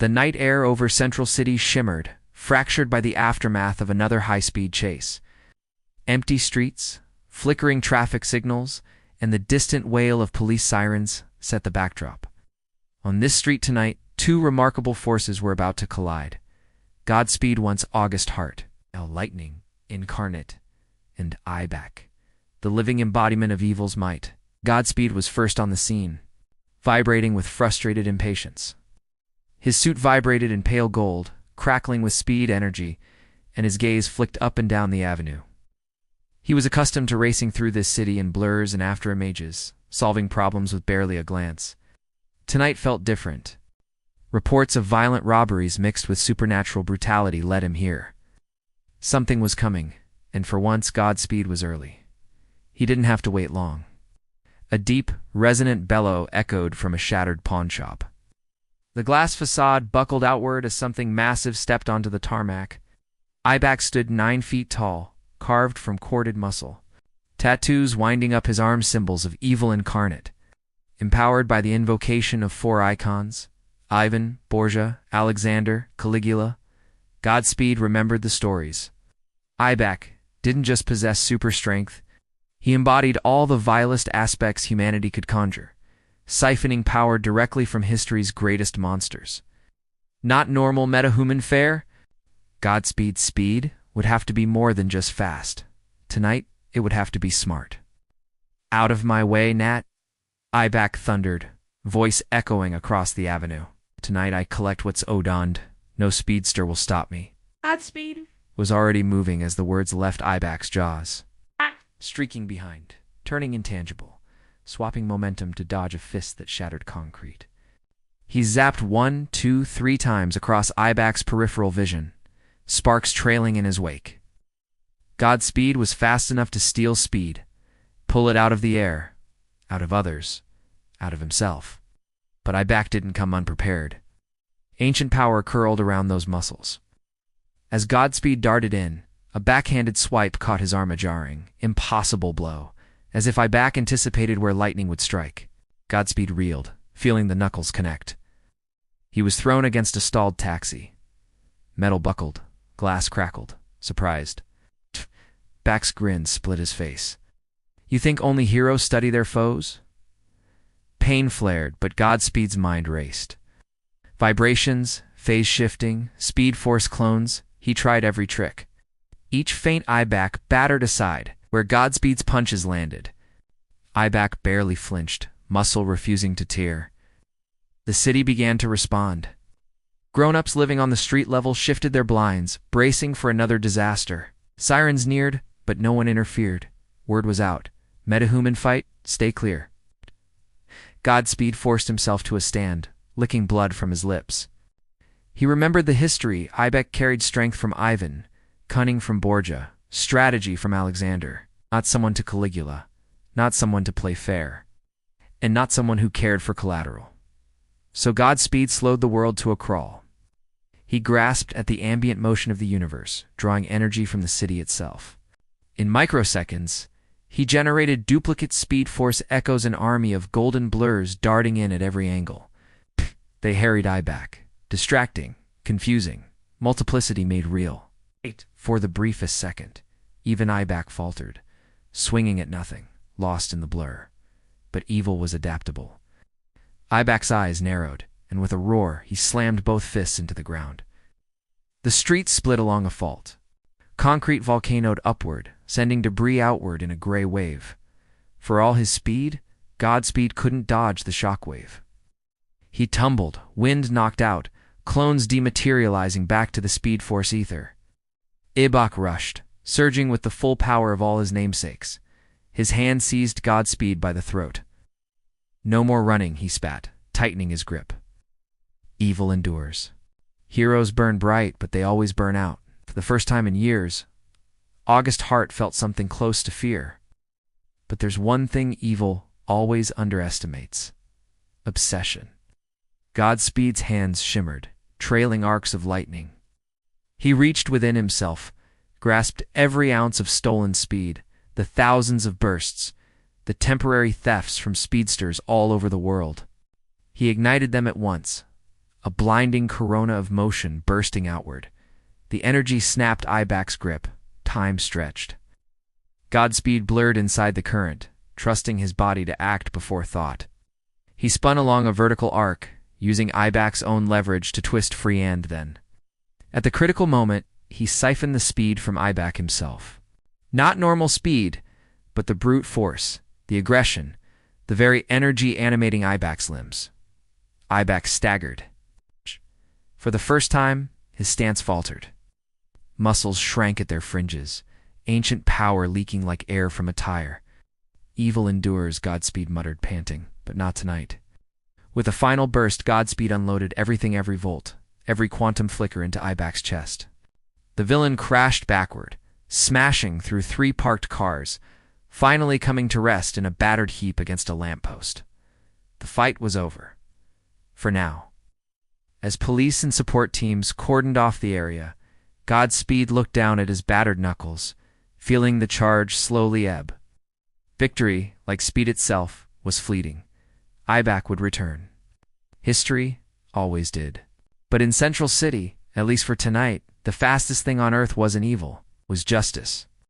The night air over Central City shimmered, fractured by the aftermath of another high-speed chase. Empty streets, flickering traffic signals, and the distant wail of police sirens set the backdrop. On this street tonight, two remarkable forces were about to collide. Godspeed once August Heart, lightning, incarnate, and Ibac, the living embodiment of evil's might. Godspeed was first on the scene, vibrating with frustrated impatience. His suit vibrated in pale gold, crackling with speed energy, and his gaze flicked up and down the avenue. He was accustomed to racing through this city in blurs and afterimages, solving problems with barely a glance. Tonight felt different. Reports of violent robberies mixed with supernatural brutality led him here. Something was coming, and for once Godspeed was early. He didn't have to wait long. A deep, resonant bellow echoed from a shattered pawnshop. The glass facade buckled outward as something massive stepped onto the tarmac. Ibac stood 9 feet tall, carved from corded muscle. Tattoos winding up his arm symbols of evil incarnate. Empowered by the invocation of 4 icons, Ivan, Borgia, Alexander, Caligula, Godspeed remembered the stories. Ibac didn't just possess super strength, he embodied all the vilest aspects humanity could conjure, siphoning power directly from history's greatest monsters. Not normal metahuman fare? Godspeed's speed would have to be more than just fast. Tonight, it would have to be smart. Out of my way, Nat, Ibac thundered, voice echoing across the avenue. Tonight I collect what's owed. No speedster will stop me. Godspeed was already moving as the words left Ibac's jaws. Streaking behind, turning intangible, swapping momentum to dodge a fist that shattered concrete. He zapped 1, 2, 3 times across Ibac's peripheral vision, sparks trailing in his wake. Godspeed was fast enough to steal speed, pull it out of the air, out of others, out of himself. But Ibac didn't come unprepared. Ancient power curled around those muscles. As Godspeed darted in, a backhanded swipe caught his arm a jarring, impossible blow, as if Ibac anticipated where lightning would strike. Godspeed reeled, feeling the knuckles connect. He was thrown against a stalled taxi. Metal buckled, glass crackled, surprised. Bac's grin split his face. You think only heroes study their foes? Pain flared, but Godspeed's mind raced. Vibrations, phase shifting, speed force clones, he tried every trick. Each feint Ibac battered aside, where Godspeed's punches landed. Ibac barely flinched, muscle refusing to tear. The city began to respond. Grown-ups living on the street level shifted their blinds, bracing for another disaster. Sirens neared, but no one interfered. Word was out. Metahuman fight, stay clear. Godspeed forced himself to a stand, licking blood from his lips. He remembered the history. Ibac carried strength from Ivan, cunning from Borgia, strategy from Alexander, not someone to Caligula, not someone to play fair, and not someone who cared for collateral. So Godspeed slowed the world to a crawl. He grasped at the ambient motion of the universe, drawing energy from the city itself. In microseconds, he generated duplicate speed force echoes, an army of golden blurs darting in at every angle. They harried Ibac, distracting, confusing, multiplicity made real. For the briefest second, even Ibac faltered, swinging at nothing, lost in the blur. But evil was adaptable. Ibac's eyes narrowed, and with a roar, he slammed both fists into the ground. The street split along a fault. Concrete volcanoed upward, sending debris outward in a gray wave. For all his speed, Godspeed couldn't dodge the shockwave. He tumbled, wind knocked out, clones dematerializing back to the speed force ether. Ibac rushed, surging with the full power of all his namesakes. His hand seized Godspeed by the throat. No more running, he spat, tightening his grip. Evil endures. Heroes burn bright, but they always burn out. For the first time in years, August Heart felt something close to fear. But there's one thing evil always underestimates: obsession. Godspeed's hands shimmered, trailing arcs of lightning. He reached within himself, grasped every ounce of stolen speed, the thousands of bursts, the temporary thefts from speedsters all over the world. He ignited them at once, a blinding corona of motion bursting outward. The energy snapped Ibac's grip. Time stretched. Godspeed blurred inside the current, trusting his body to act before thought. He spun along a vertical arc, using Ibac's own leverage to twist free and then. At the critical moment, he siphoned the speed from Ibac himself. Not normal speed, but the brute force, the aggression, the very energy animating Ibac's limbs. Ibac staggered. For the first time, his stance faltered. Muscles shrank at their fringes, ancient power leaking like air from a tire. Evil endures, Godspeed muttered, panting, but not tonight. With a final burst, Godspeed unloaded everything, every volt, every quantum flicker into Ibac's chest. The villain crashed backward, smashing through 3 parked cars, finally coming to rest in a battered heap against a lamppost. The fight was over. For now. As police and support teams cordoned off the area, Godspeed looked down at his battered knuckles, feeling the charge slowly ebb. Victory, like speed itself, was fleeting. Ibac would return. History always did. But in Central City, at least for tonight, the fastest thing on Earth wasn't evil, was justice.